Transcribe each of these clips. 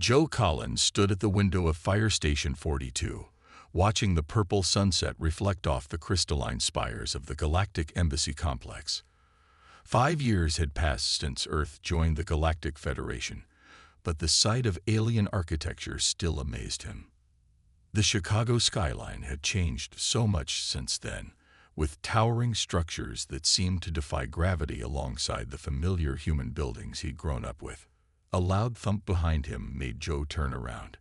Joe Collins stood at the window of Fire Station 42, watching the purple sunset reflect off the crystalline spires of the Galactic Embassy complex. 5 years had passed since Earth joined the Galactic Federation, but the sight of alien architecture still amazed him. The Chicago skyline had changed so much since then, with towering structures that seemed to defy gravity alongside the familiar human buildings he'd grown up with. A loud thump behind him made Joe turn around.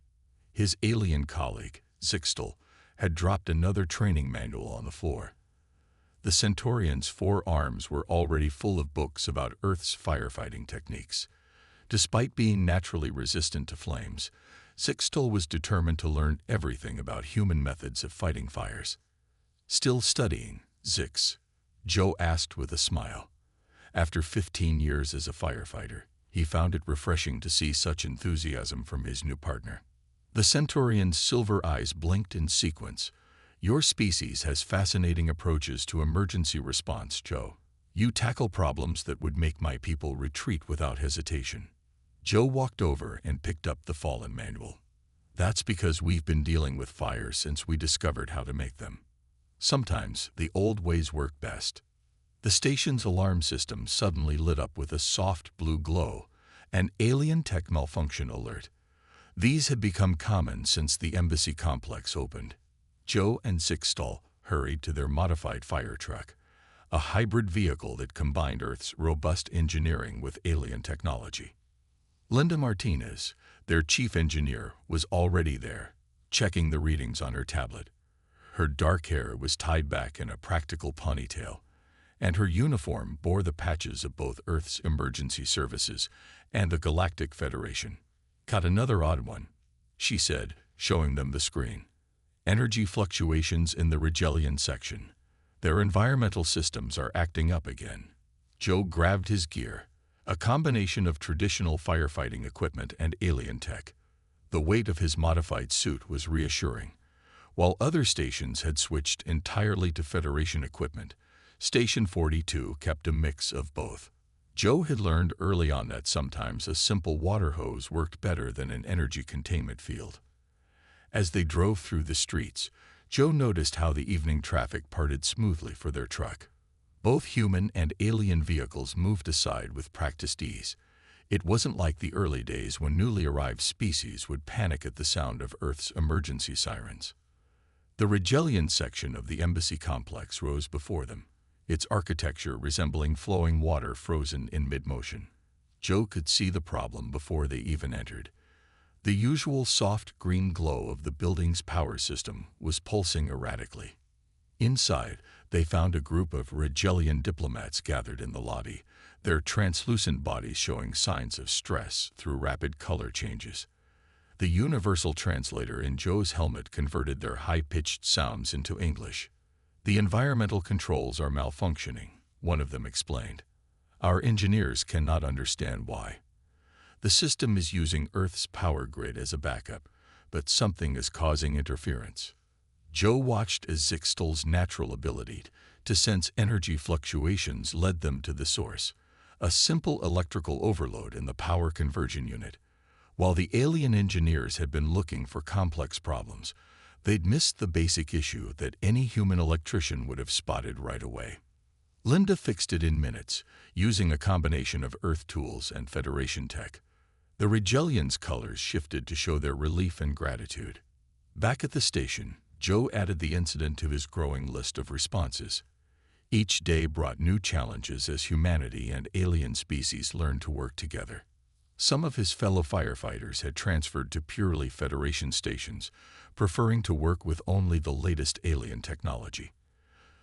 His alien colleague, Zixtel, had dropped another training manual on the floor. The Centaurian's 4 arms were already full of books about Earth's firefighting techniques. Despite being naturally resistant to flames, Zixtel was determined to learn everything about human methods of fighting fires. "Still studying, Zix?" Joe asked with a smile. After 15 years as a firefighter, he found it refreshing to see such enthusiasm from his new partner. The Centaurian's silver eyes blinked in sequence. "Your species has fascinating approaches to emergency response, Joe. You tackle problems that would make my people retreat without hesitation." Joe walked over and picked up the Fallen manual. "That's because we've been dealing with fires since we discovered how to make them. Sometimes the old ways work best." The station's alarm system suddenly lit up with a soft blue glow, an alien tech malfunction alert. These had become common since the embassy complex opened. Joe and Zixtel hurried to their modified fire truck, a hybrid vehicle that combined Earth's robust engineering with alien technology. Linda Martinez, their chief engineer, was already there, checking the readings on her tablet. Her dark hair was tied back in a practical ponytail, and her uniform bore the patches of both Earth's emergency services and the Galactic Federation. "Caught another odd one," she said, showing them the screen. "Energy fluctuations in the Rigelian section. Their environmental systems are acting up again." Joe grabbed his gear, a combination of traditional firefighting equipment and alien tech. The weight of his modified suit was reassuring. While other stations had switched entirely to Federation equipment, Station 42 kept a mix of both. Joe had learned early on that sometimes a simple water hose worked better than an energy containment field. As they drove through the streets, Joe noticed how the evening traffic parted smoothly for their truck. Both human and alien vehicles moved aside with practiced ease. It wasn't like the early days when newly arrived species would panic at the sound of Earth's emergency sirens. The Rigelian section of the embassy complex rose before them, its architecture resembling flowing water frozen in mid-motion. Joe could see the problem before they even entered. The usual soft green glow of the building's power system was pulsing erratically. Inside, they found a group of Rigelian diplomats gathered in the lobby, their translucent bodies showing signs of stress through rapid color changes. The universal translator in Joe's helmet converted their high-pitched sounds into English. "The environmental controls are malfunctioning," one of them explained. "Our engineers cannot understand why. The system is using Earth's power grid as a backup, but something is causing interference." Joe watched as Zixtel's natural ability to sense energy fluctuations led them to the source, a simple electrical overload in the power conversion unit. While the alien engineers had been looking for complex problems, they'd missed the basic issue that any human electrician would have spotted right away. Linda fixed it in minutes, using a combination of Earth tools and Federation tech. The Rigelians' colors shifted to show their relief and gratitude. Back at the station, Joe added the incident to his growing list of responses. Each day brought new challenges as humanity and alien species learned to work together. Some of his fellow firefighters had transferred to purely Federation stations, preferring to work with only the latest alien technology.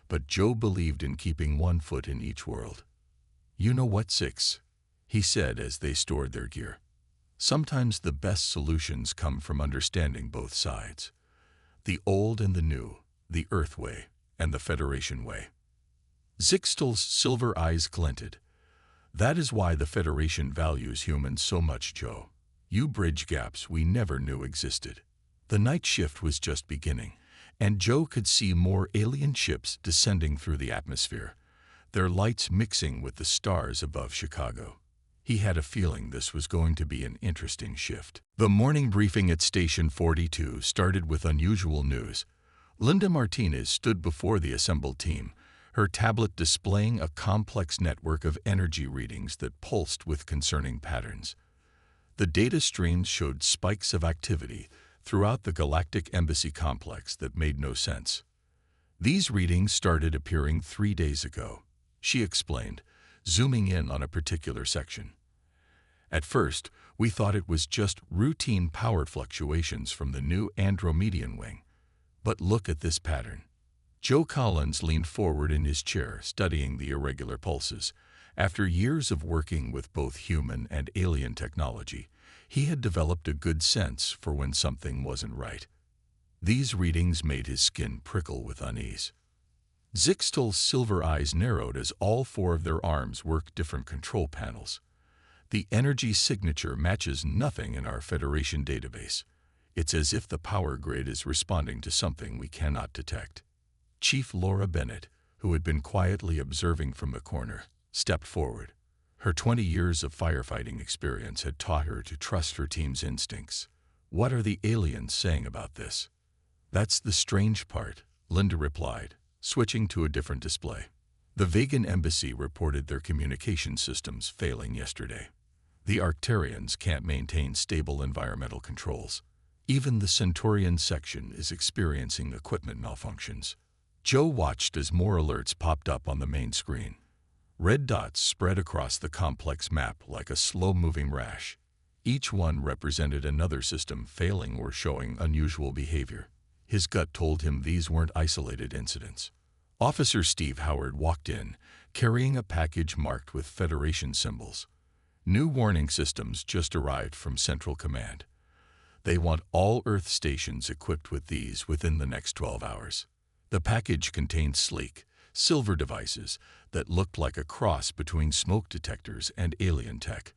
But Joe believed in keeping one foot in each world. "You know what, Zix?" he said as they stored their gear. "Sometimes the best solutions come from understanding both sides. The old and the new, the Earth way and the Federation way." Zixtel's silver eyes glinted. "That is why the Federation values humans so much, Joe. You bridge gaps we never knew existed." The night shift was just beginning, and Joe could see more alien ships descending through the atmosphere, their lights mixing with the stars above Chicago. He had a feeling this was going to be an interesting shift. The morning briefing at Station 42 started with unusual news. Linda Martinez stood before the assembled team, her tablet displaying a complex network of energy readings that pulsed with concerning patterns. The data streams showed spikes of activity throughout the Galactic Embassy complex that made no sense. These readings started appearing 3 days ago, she explained, zooming in on a particular section. At first, we thought it was just routine power fluctuations from the new Andromedian wing. But look at this pattern. Joe Collins leaned forward in his chair, studying the irregular pulses. After years of working with both human and alien technology, he had developed a good sense for when something wasn't right. These readings made his skin prickle with unease. Zixtal's silver eyes narrowed as all 4 of their arms worked different control panels. The energy signature matches nothing in our Federation database. It's as if the power grid is responding to something we cannot detect. Chief Laura Bennett, who had been quietly observing from the corner, stepped forward. Her 20 years of firefighting experience had taught her to trust her team's instincts. What are the aliens saying about this? That's the strange part, Linda replied, switching to a different display. The Vegan embassy reported their communication systems failing yesterday. The Arcturians can't maintain stable environmental controls. Even the Centaurian section is experiencing equipment malfunctions. Joe watched as more alerts popped up on the main screen. Red dots spread across the complex map like a slow-moving rash. Each one represented another system failing or showing unusual behavior. His gut told him these weren't isolated incidents. Officer Steve Howard walked in, carrying a package marked with Federation symbols. New warning systems just arrived from Central Command. They want all Earth stations equipped with these within the next 12 hours. The package contained sleek, silver devices that looked like a cross between smoke detectors and alien tech.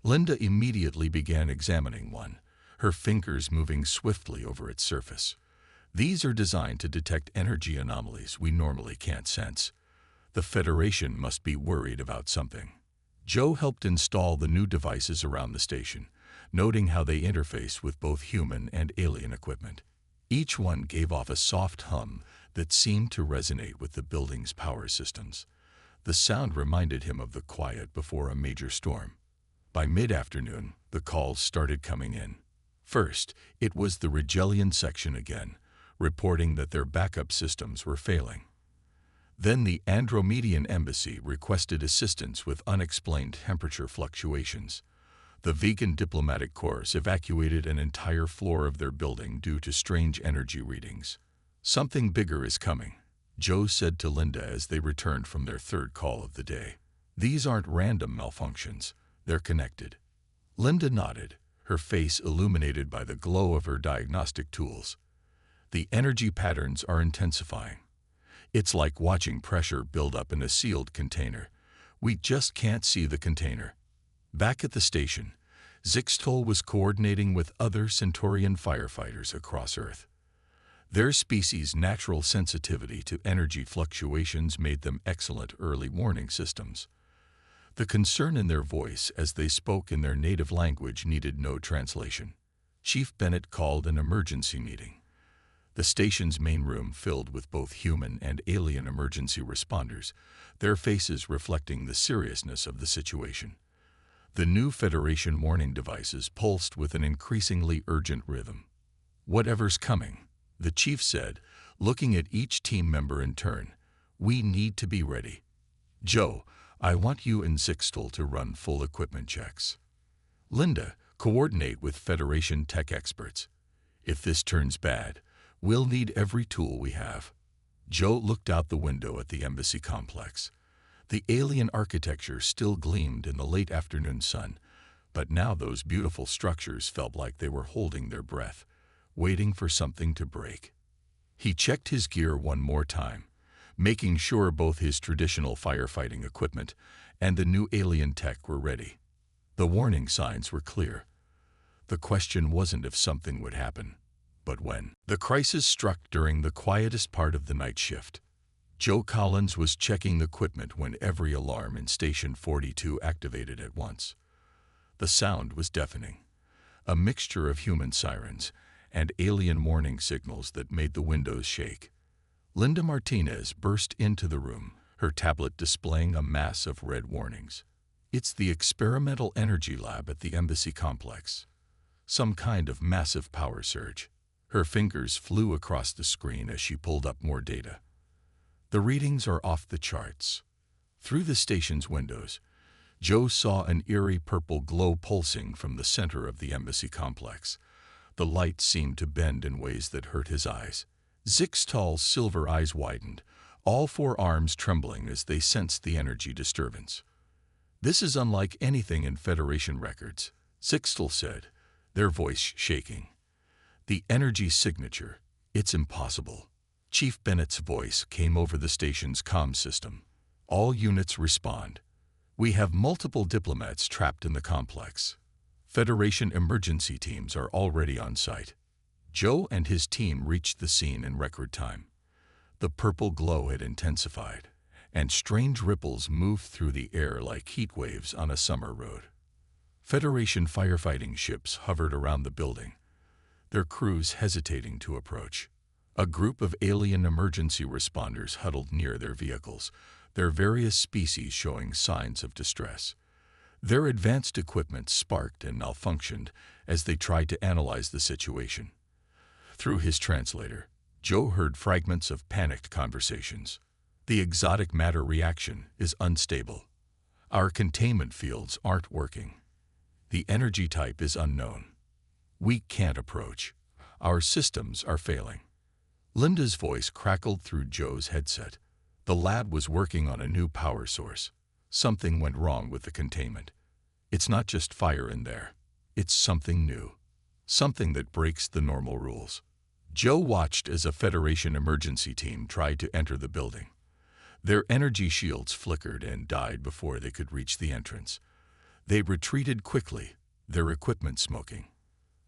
Linda immediately began examining one, her fingers moving swiftly over its surface. These are designed to detect energy anomalies we normally can't sense. The Federation must be worried about something. Joe helped install the new devices around the station, noting how they interface with both human and alien equipment. Each one gave off a soft hum that seemed to resonate with the building's power systems. The sound reminded him of the quiet before a major storm. By mid-afternoon, the calls started coming in. First, it was the Rigelian section again, reporting that their backup systems were failing. Then the Andromedian embassy requested assistance with unexplained temperature fluctuations. The Vegan diplomatic corps evacuated an entire floor of their building due to strange energy readings. Something bigger is coming, Joe said to Linda as they returned from their 3rd call of the day. These aren't random malfunctions, they're connected. Linda nodded, her face illuminated by the glow of her diagnostic tools. The energy patterns are intensifying. It's like watching pressure build up in a sealed container. We just can't see the container. Back at the station, Zixtal was coordinating with other Centaurian firefighters across Earth. Their species' natural sensitivity to energy fluctuations made them excellent early warning systems. The concern in their voice as they spoke in their native language needed no translation. Chief Bennett called an emergency meeting. The station's main room filled with both human and alien emergency responders, their faces reflecting the seriousness of the situation. The new Federation warning devices pulsed with an increasingly urgent rhythm. "Whatever's coming," the chief said, looking at each team member in turn. "We need to be ready. Joe, I want you and Zixtal to run full equipment checks. Linda, coordinate with Federation tech experts. If this turns bad, we'll need every tool we have." Joe looked out the window at the embassy complex. The alien architecture still gleamed in the late afternoon sun, but now those beautiful structures felt like they were holding their breath, waiting for something to break. He checked his gear one more time, making sure both his traditional firefighting equipment and the new alien tech were ready. The warning signs were clear. The question wasn't if something would happen, but when. The crisis struck during the quietest part of the night shift. Joe Collins was checking the equipment when every alarm in Station 42 activated at once. The sound was deafening, a mixture of human sirens and alien warning signals that made the windows shake. Linda Martinez burst into the room, her tablet displaying a mass of red warnings. It's the experimental energy lab at the embassy complex. Some kind of massive power surge. Her fingers flew across the screen as she pulled up more data. The readings are off the charts. Through the station's windows, Joe saw an eerie purple glow pulsing from the center of the embassy complex. The light seemed to bend in ways that hurt his eyes. Zixtal's silver eyes widened, all four arms trembling as they sensed the energy disturbance. "This is unlike anything in Federation records," Zixtal said, their voice shaking. "The energy signature, it's impossible." Chief Bennett's voice came over the station's comm system. "All units respond. We have multiple diplomats trapped in the complex. Federation emergency teams are already on site." Joe and his team reached the scene in record time. The purple glow had intensified, and strange ripples moved through the air like heat waves on a summer road. Federation firefighting ships hovered around the building, their crews hesitating to approach. A group of alien emergency responders huddled near their vehicles, their various species showing signs of distress. Their advanced equipment sparked and malfunctioned as they tried to analyze the situation. Through his translator, Joe heard fragments of panicked conversations. "The exotic matter reaction is unstable. Our containment fields aren't working. The energy type is unknown. We can't approach. Our systems are failing." Linda's voice crackled through Joe's headset. The lab was working on a new power source. Something went wrong with the containment. It's not just fire in there. It's something new. Something that breaks the normal rules. Joe watched as a Federation emergency team tried to enter the building. Their energy shields flickered and died before they could reach the entrance. They retreated quickly, their equipment smoking.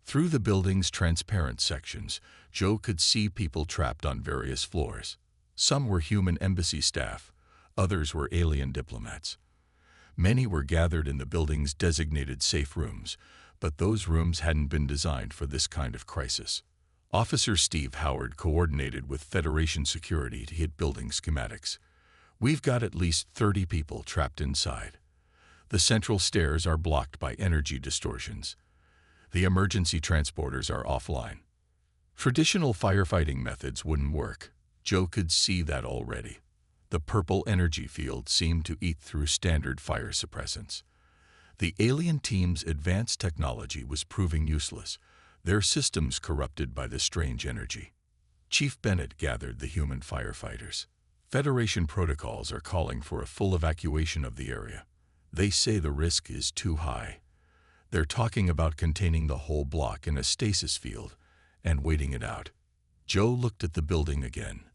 Through the building's transparent sections, Joe could see people trapped on various floors. Some were human embassy staff, others were alien diplomats. Many were gathered in the building's designated safe rooms, but those rooms hadn't been designed for this kind of crisis. Officer Steve Howard coordinated with Federation security to hit building schematics. "We've got at least 30 people trapped inside. The central stairs are blocked by energy distortions. The emergency transporters are offline. Traditional firefighting methods wouldn't work." Joe could see that already. The purple energy field seemed to eat through standard fire suppressants. The alien team's advanced technology was proving useless, their systems corrupted by the strange energy. Chief Bennett gathered the human firefighters. "Federation protocols are calling for a full evacuation of the area. They say the risk is too high. They're talking about containing the whole block in a stasis field and waiting it out." Joe looked at the building again.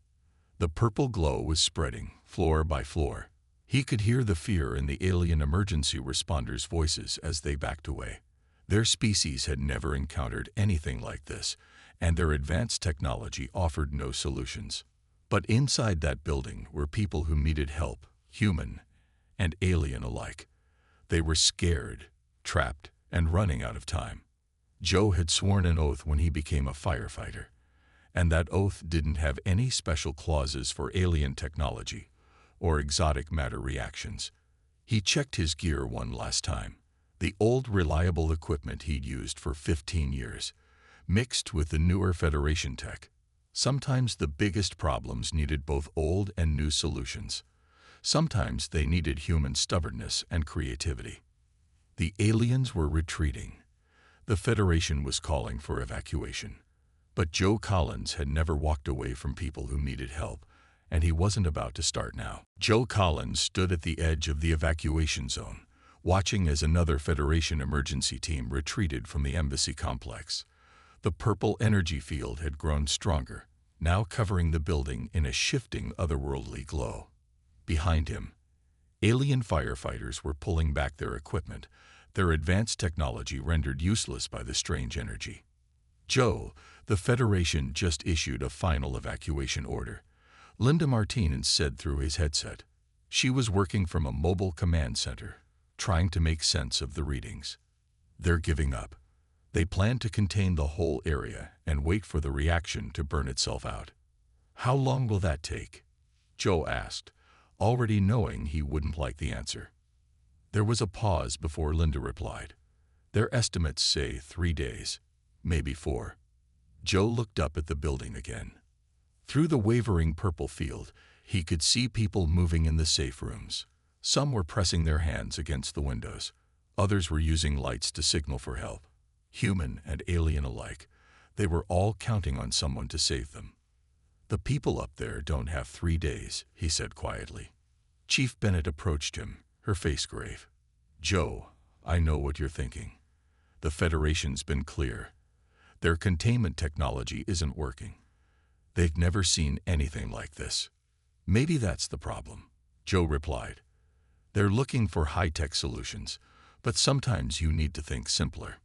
The purple glow was spreading, floor by floor. He could hear the fear in the alien emergency responders' voices as they backed away. Their species had never encountered anything like this, and their advanced technology offered no solutions. But inside that building were people who needed help, human and alien alike. They were scared, trapped, and running out of time. Joe had sworn an oath when he became a firefighter, and that oath didn't have any special clauses for alien technology or exotic matter reactions. He checked his gear one last time, the old reliable equipment he'd used for 15 years, mixed with the newer Federation tech. Sometimes the biggest problems needed both old and new solutions. Sometimes they needed human stubbornness and creativity. The aliens were retreating. The Federation was calling for evacuation. But Joe Collins had never walked away from people who needed help, and he wasn't about to start now. Joe Collins stood at the edge of the evacuation zone, watching as another Federation emergency team retreated from the embassy complex. The purple energy field had grown stronger, now covering the building in a shifting otherworldly glow. Behind him, alien firefighters were pulling back their equipment, their advanced technology rendered useless by the strange energy. "Joe, the Federation just issued a final evacuation order. Linda Martinez said through his headset. She was working from a mobile command center, trying to make sense of the readings. They're giving up. They plan to contain the whole area and wait for the reaction to burn itself out. How long will that take? Joe asked, already knowing he wouldn't like the answer. There was a pause before Linda replied. Their estimates say 3 days, maybe 4. Joe looked up at the building again. Through the wavering purple field, he could see people moving in the safe rooms. Some were pressing their hands against the windows. Others were using lights to signal for help. Human and alien alike, they were all counting on someone to save them. The people up there don't have 3 days, he said quietly. Chief Bennett approached him, her face grave. Joe, I know what you're thinking. The Federation's been clear. Their containment technology isn't working. They've never seen anything like this. Maybe that's the problem, Joe replied. They're looking for high-tech solutions, but sometimes you need to think simpler.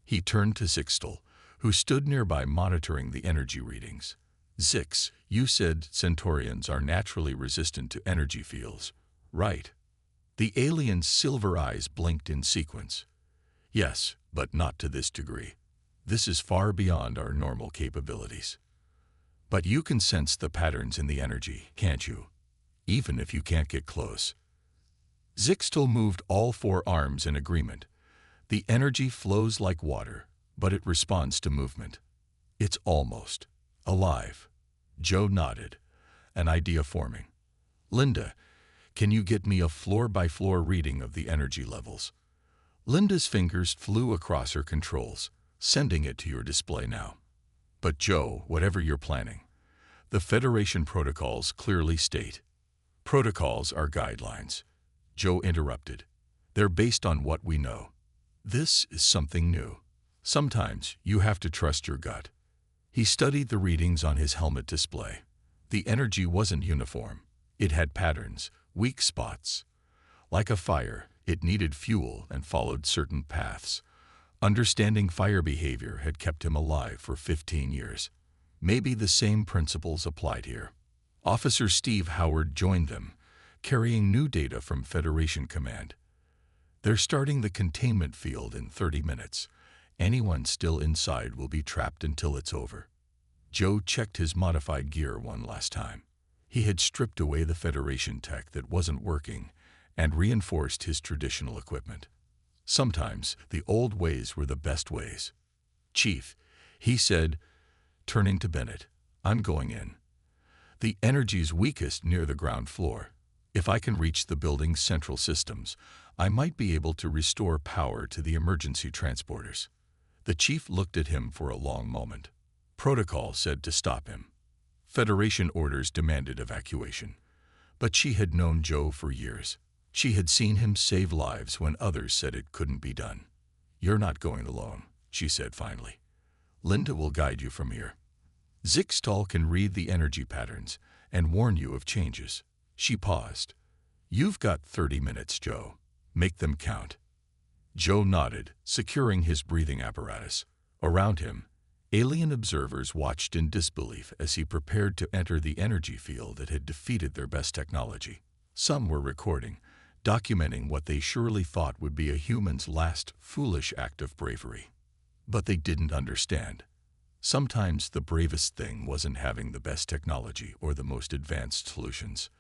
He turned to Zixtel, who stood nearby monitoring the energy readings. Zix, you said Centaurians are naturally resistant to energy fields, right? The alien's silver eyes blinked in sequence. Yes, but not to this degree. This is far beyond our normal capabilities. But you can sense the patterns in the energy, can't you? Even if you can't get close. Zixtel moved all 4 arms in agreement. The energy flows like water, but it responds to movement. It's almost alive. Joe nodded, an idea forming. Linda, can you get me a floor-by-floor reading of the energy levels? Linda's fingers flew across her controls, sending it to your display now. But Joe, whatever you're planning, the Federation protocols clearly state. Protocols are guidelines. Joe interrupted. They're based on what we know. This is something new. Sometimes you have to trust your gut. He studied the readings on his helmet display. The energy wasn't uniform. It had patterns, weak spots. Like a fire, it needed fuel and followed certain paths. Understanding fire behavior had kept him alive for 15 years. Maybe the same principles applied here. Officer Steve Howard joined them, carrying new data from Federation Command. They're starting the containment field in 30 minutes. Anyone still inside will be trapped until it's over. Joe checked his modified gear one last time. He had stripped away the Federation tech that wasn't working and reinforced his traditional equipment. Sometimes the old ways were the best ways. Chief, he said, turning to Bennett, I'm going in. The energy's weakest near the ground floor. If I can reach the building's central systems, I might be able to restore power to the emergency transporters. The chief looked at him for a long moment. Protocol said to stop him. Federation orders demanded evacuation. But she had known Joe for years. She had seen him save lives when others said it couldn't be done. You're not going alone, she said finally. Linda will guide you from here. Zixtal can read the energy patterns and warn you of changes. She paused. You've got 30 minutes, Joe. Make them count. Joe nodded, securing his breathing apparatus. Around him, alien observers watched in disbelief as he prepared to enter the energy field that had defeated their best technology. Some were recording, documenting what they surely thought would be a human's last foolish act of bravery. But they didn't understand. Sometimes the bravest thing wasn't having the best technology or the most advanced solutions.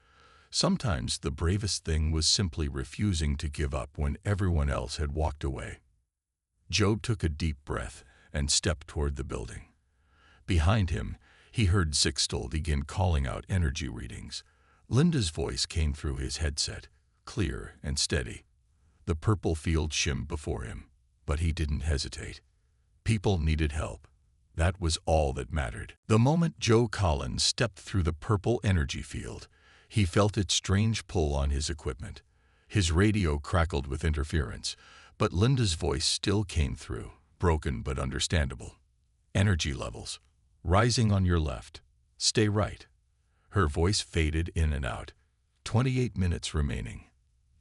Sometimes the bravest thing was simply refusing to give up when everyone else had walked away. Joe took a deep breath and stepped toward the building. Behind him, he heard Zixtel begin calling out energy readings. Linda's voice came through his headset, clear and steady. The purple field shimmed before him, but he didn't hesitate. People needed help. That was all that mattered. The moment Joe Collins stepped through the purple energy field, he felt its strange pull on his equipment. His radio crackled with interference, but Linda's voice still came through, broken but understandable. Energy levels. Rising on your left. Stay right. Her voice faded in and out. 28 minutes remaining.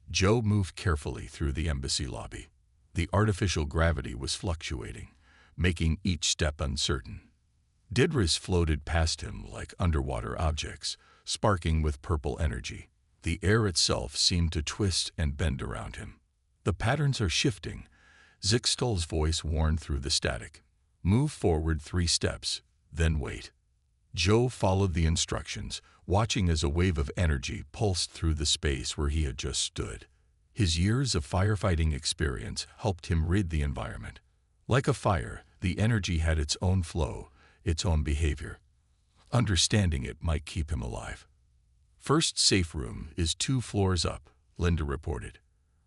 Joe moved carefully through the embassy lobby. The artificial gravity was fluctuating, making each step uncertain. Didris floated past him like underwater objects, sparking with purple energy. The air itself seemed to twist and bend around him. "The patterns are shifting," Zixtol's voice warned through the static. "Move forward 3 steps, then wait." Joe followed the instructions, watching as a wave of energy pulsed through the space where he had just stood. His years of firefighting experience helped him rid the environment. Like a fire, the energy had its own flow, its own behavior. Understanding it might keep him alive. "First safe room is 2 floors up," Linda reported.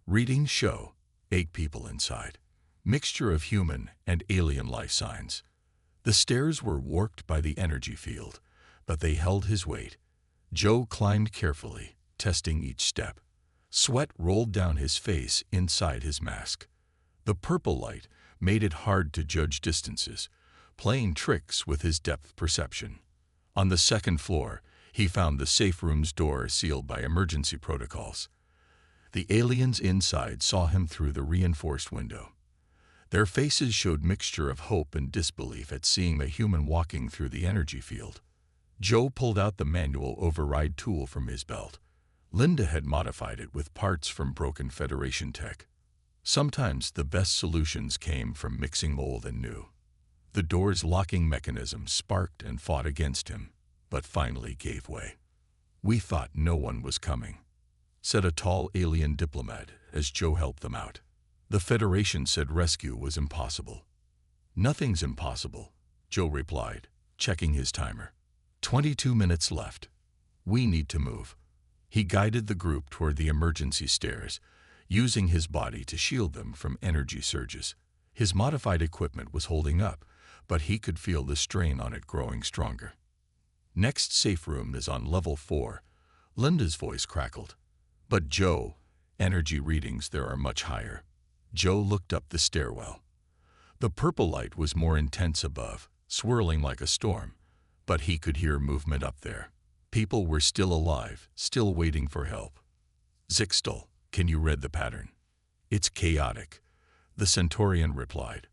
"Readings show 8 people inside. Mixture of human and alien life signs." The stairs were warped by the energy field, but they held his weight. Joe climbed carefully, testing each step. Sweat rolled down his face inside his mask. The purple light made it hard to judge distances, playing tricks with his depth perception. On the 2nd floor, he found the safe room's door sealed by emergency protocols. The aliens inside saw him through the reinforced window. Their faces showed mixture of hope and disbelief at seeing a human walking through the energy field. Joe pulled out the manual override tool from his belt. Linda had modified it with parts from broken Federation tech. Sometimes the best solutions came from mixing old and new. The door's locking mechanism sparked and fought against him, but finally gave way. "We thought no one was coming," said a tall alien diplomat as Joe helped them out. "The Federation said rescue was impossible." "Nothing's impossible," Joe replied, checking his timer. 22 minutes left. "We need to move." He guided the group toward the emergency stairs, using his body to shield them from energy surges. His modified equipment was holding up, but he could feel the strain on it growing stronger. "Next safe room is on level 4, Linda's voice crackled. "But Joe, energy readings there are much higher." Joe looked up the stairwell. The purple light was more intense above, swirling like a storm, but he could hear movement up there. People were still alive, still waiting for help. "Zixtol, can you read the pattern?" "It's chaotic," the Centaurian replied.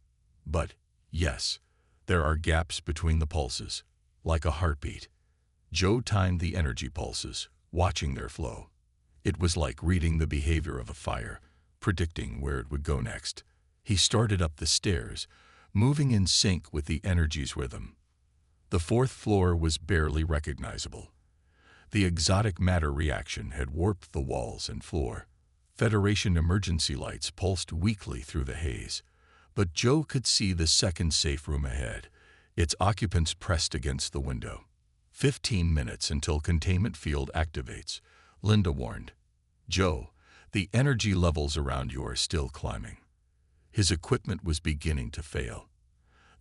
"But, yes, there are gaps between the pulses, like a heartbeat." Joe timed the energy pulses, watching their flow. It was like reading the behavior of a fire, predicting where it would go next. He started up the stairs, moving in sync with the energy's rhythm. The 4th floor was barely recognizable. The exotic matter reaction had warped the walls and floor. Federation emergency lights pulsed weakly through the haze, but Joe could see the 2nd safe room ahead, its occupants pressed against the window. 15 minutes until containment field activates, Linda warned. "Joe, the energy levels around you are still climbing." His equipment was beginning to fail.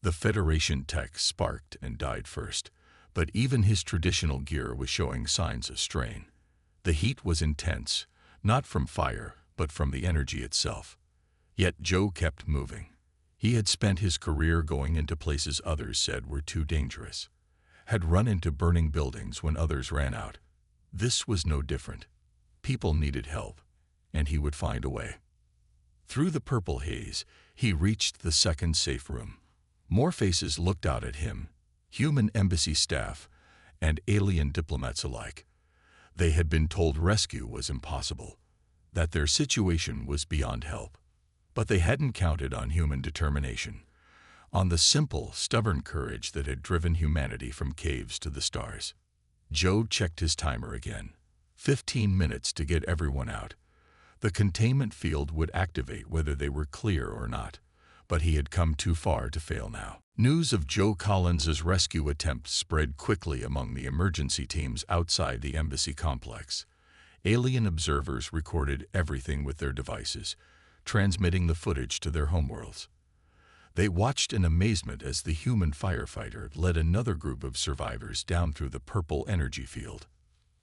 The Federation tech sparked and died first, but even his traditional gear was showing signs of strain. The heat was intense, not from fire, but from the energy itself. Yet Joe kept moving. He had spent his career going into places others said were too dangerous, had run into burning buildings when others ran out. This was no different. People needed help, and he would find a way. Through the purple haze, he reached the 2nd safe room. More faces looked out at him, human embassy staff and alien diplomats alike. They had been told rescue was impossible, that their situation was beyond help. But they hadn't counted on human determination, on the simple, stubborn courage that had driven humanity from caves to the stars. Joe checked his timer again. 15 minutes to get everyone out. The containment field would activate whether they were clear or not, but he had come too far to fail now. News of Joe Collins's rescue attempt spread quickly among the emergency teams outside the embassy complex. Alien observers recorded everything with their devices, transmitting the footage to their homeworlds. They watched in amazement as the human firefighter led another group of survivors down through the purple energy field.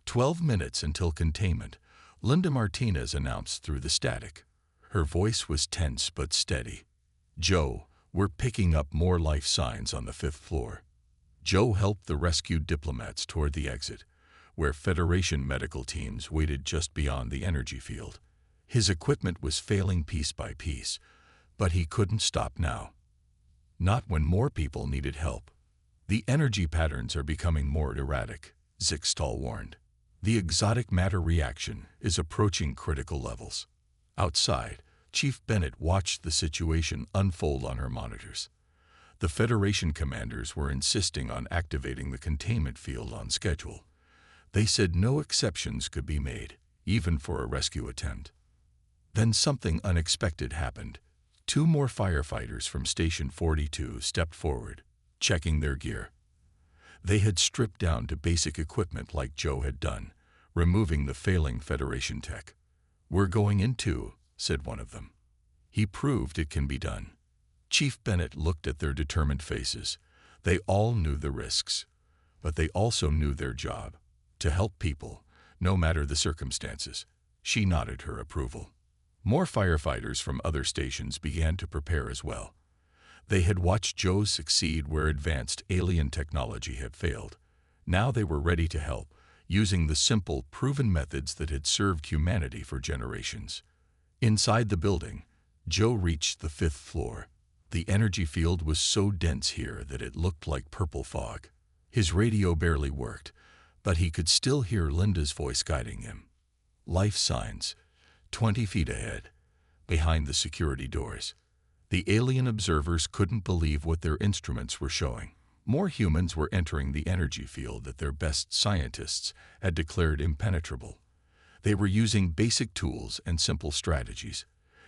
12 minutes until containment, Linda Martinez announced through the static. Her voice was tense but steady. "Joe, we're picking up more life signs on the 5th floor." Joe helped the rescued diplomats toward the exit, where Federation medical teams waited just beyond the energy field. His equipment was failing piece by piece, but he couldn't stop now. Not when more people needed help. "The energy patterns are becoming more erratic," Zixtal warned. The exotic matter reaction is approaching critical levels. Outside, Chief Bennett watched the situation unfold on her monitors. The Federation commanders were insisting on activating the containment field on schedule. They said no exceptions could be made, even for a rescue attempt. Then something unexpected happened. Two more firefighters from Station 42 stepped forward, checking their gear. They had stripped down to basic equipment like Joe had done, removing the failing Federation tech. "We're going in too," said one of them. He proved it can be done. Chief Bennett looked at their determined faces. They all knew the risks, but they also knew their job, to help people, no matter the circumstances. She nodded her approval. More firefighters from other stations began to prepare as well. They had watched Joe succeed where advanced alien technology had failed. Now they were ready to help, using the simple, proven methods that had served humanity for generations. Inside the building, Joe reached the 5th floor. The energy field was so dense here that it looked like purple fog. His radio barely worked, but he could still hear Linda's voice guiding him. Life signs, 20 feet ahead, behind the security doors. The alien observers couldn't believe what their instruments were showing. More humans were entering the energy field that their best scientists had declared impenetrable. They were using basic tools and simple strategies,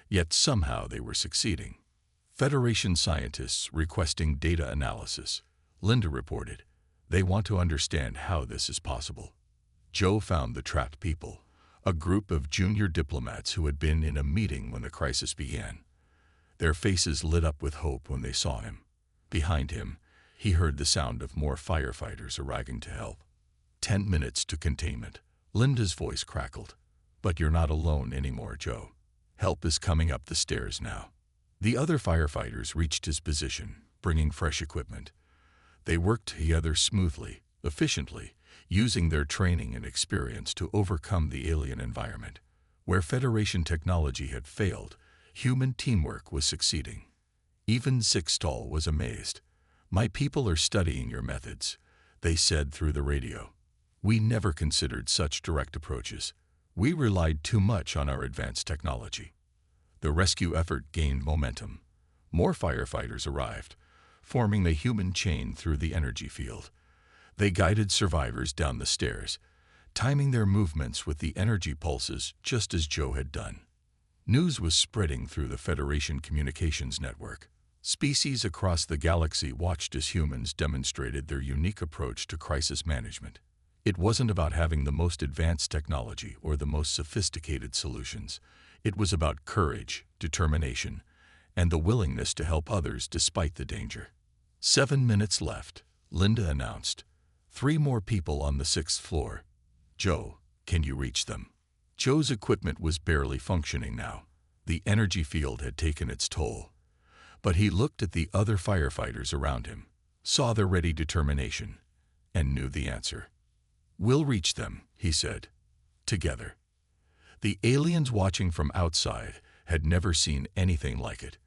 yet somehow they were succeeding. Federation scientists requesting data analysis. Linda reported. They want to understand how this is possible. Joe found the trapped people, a group of junior diplomats who had been in a meeting when the crisis began. Their faces lit up with hope when they saw him. Behind him, he heard the sound of more firefighters arriving to help. 10 minutes to containment. Linda's voice crackled. "But you're not alone anymore, Joe. Help is coming up the stairs now." The other firefighters reached his position, bringing fresh equipment. They worked together smoothly, efficiently, using their training and experience to overcome the alien environment. Where Federation technology had failed, human teamwork was succeeding. Even Zixtal was amazed. "My people are studying your methods," they said through the radio. "We never considered such direct approaches. We relied too much on our advanced technology." The rescue effort gained momentum. More firefighters arrived, forming the human chain through the energy field. They guided survivors down the stairs, timing their movements with the energy pulses just as Joe had done. News was spreading through the Federation communications network. Species across the galaxy watched as humans demonstrated their unique approach to crisis management. It wasn't about having the most advanced technology or the most sophisticated solutions. It was about courage, determination, and the willingness to help others despite the danger. 7 minutes left, Linda announced. 3 more people on the 6th floor. "Joe, can you reach them?" Joe's equipment was barely functioning now. The energy field had taken its toll. But he looked at the other firefighters around him, saw their ready determination, and knew the answer. "We'll reach them," he said. "Together." The aliens watching from outside had never seen anything like it.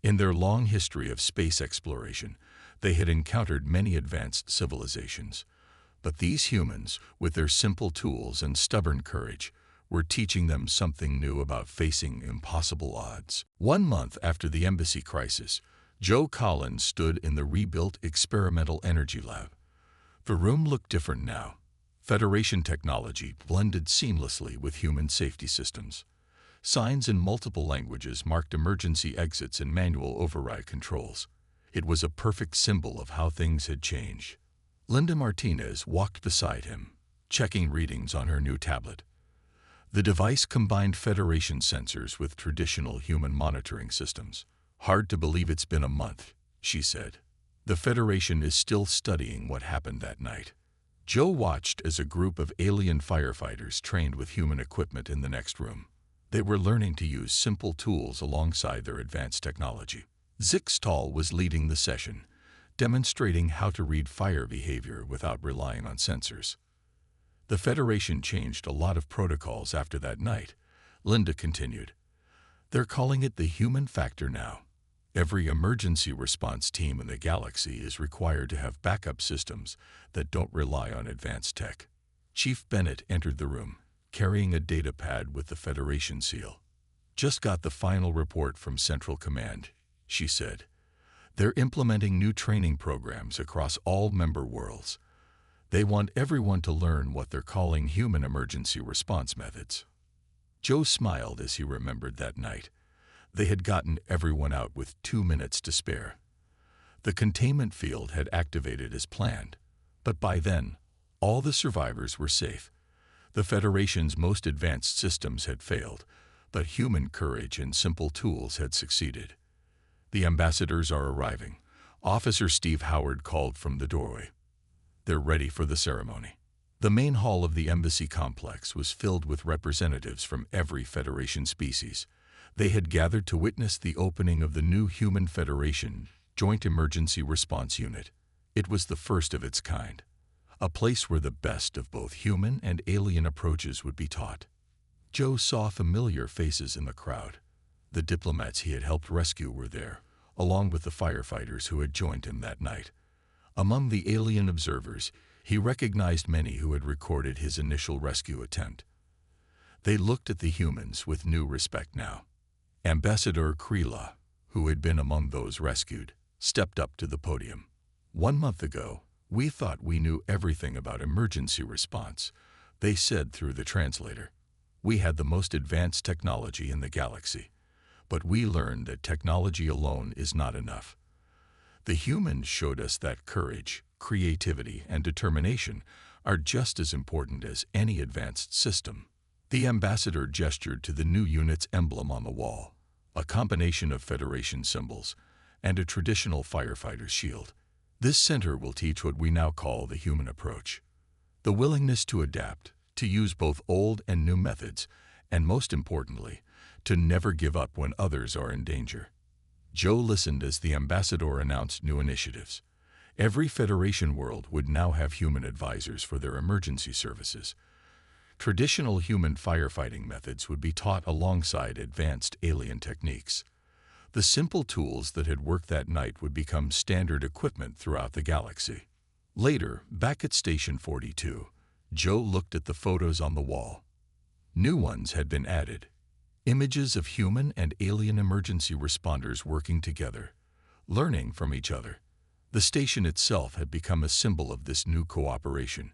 In their long history of space exploration, they had encountered many advanced civilizations. But these humans, with their simple tools and stubborn courage, were teaching them something new about facing impossible odds. 1 month after the embassy crisis, Joe Collins stood in the rebuilt experimental energy lab. The room looked different now. Federation technology blended seamlessly with human safety systems. Signs in multiple languages marked emergency exits and manual override controls. It was a perfect symbol of how things had changed. Linda Martinez walked beside him, checking readings on her new tablet. The device combined Federation sensors with traditional human monitoring systems. "Hard to believe it's been a month," she said. "The Federation is still studying what happened that night." Joe watched as a group of alien firefighters trained with human equipment in the next room. They were learning to use simple tools alongside their advanced technology. Zixtal was leading the session, demonstrating how to read fire behavior without relying on sensors. "The Federation changed a lot of protocols after that night," Linda continued. "They're calling it the human factor now. Every emergency response team in the galaxy is required to have backup systems that don't rely on advanced tech. Chief Bennett entered the room, carrying a data pad with the Federation seal. "Just got the final report from Central Command," she said. "They're implementing new training programs across all member worlds. They want everyone to learn what they're calling human emergency response methods." Joe smiled as he remembered that night. They had gotten everyone out with 2 minutes to spare. The containment field had activated as planned, but by then, all the survivors were safe. The Federation's most advanced systems had failed, but human courage and simple tools had succeeded. "The ambassadors are arriving," Officer Steve Howard called from the doorway. "They're ready for the ceremony." The main hall of the embassy complex was filled with representatives from every Federation species. They had gathered to witness the opening of the new Human Federation Joint Emergency Response Unit. It was the first of its kind, a place where the best of both human and alien approaches would be taught. Joe saw familiar faces in the crowd. The diplomats he had helped rescue were there, along with the firefighters who had joined him that night. Among the alien observers, he recognized many who had recorded his initial rescue attempt. They looked at the humans with new respect now. Ambassador Krila, who had been among those rescued, stepped up to the podium. "1 month ago, we thought we knew everything about emergency response," they said through the translator. "We had the most advanced technology in the galaxy, but we learned that technology alone is not enough. The humans showed us that courage, creativity, and determination are just as important as any advanced system." The ambassador gestured to the new unit's emblem on the wall, a combination of Federation symbols and a traditional firefighter's shield. "This center will teach what we now call the human approach. The willingness to adapt, to use both old and new methods, and most importantly, to never give up when others are in danger." Joe listened as the ambassador announced new initiatives. Every Federation world would now have human advisors for their emergency services. Traditional human firefighting methods would be taught alongside advanced alien techniques. The simple tools that had worked that night would become standard equipment throughout the galaxy. Later, back at Station 42, Joe looked at the photos on the wall. New ones had been added. Images of human and alien emergency responders working together, learning from each other. The station itself had become a symbol of this new cooperation,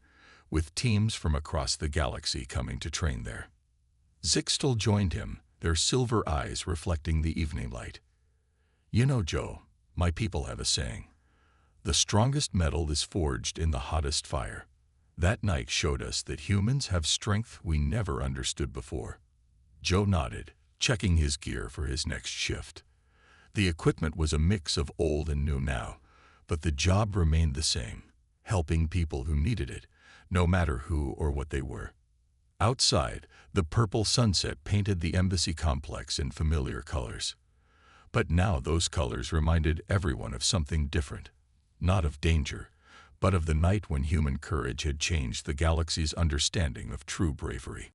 with teams from across the galaxy coming to train there. Zixtel joined him, their silver eyes reflecting the evening light. "You know, Joe, my people have a saying. The strongest metal is forged in the hottest fire. That night showed us that humans have strength we never understood before." Joe nodded, checking his gear for his next shift. The equipment was a mix of old and new now, but the job remained the same, helping people who needed it, no matter who or what they were. Outside, the purple sunset painted the embassy complex in familiar colors. But now those colors reminded everyone of something different, not of danger, but of the night when human courage had changed the galaxy's understanding of true bravery.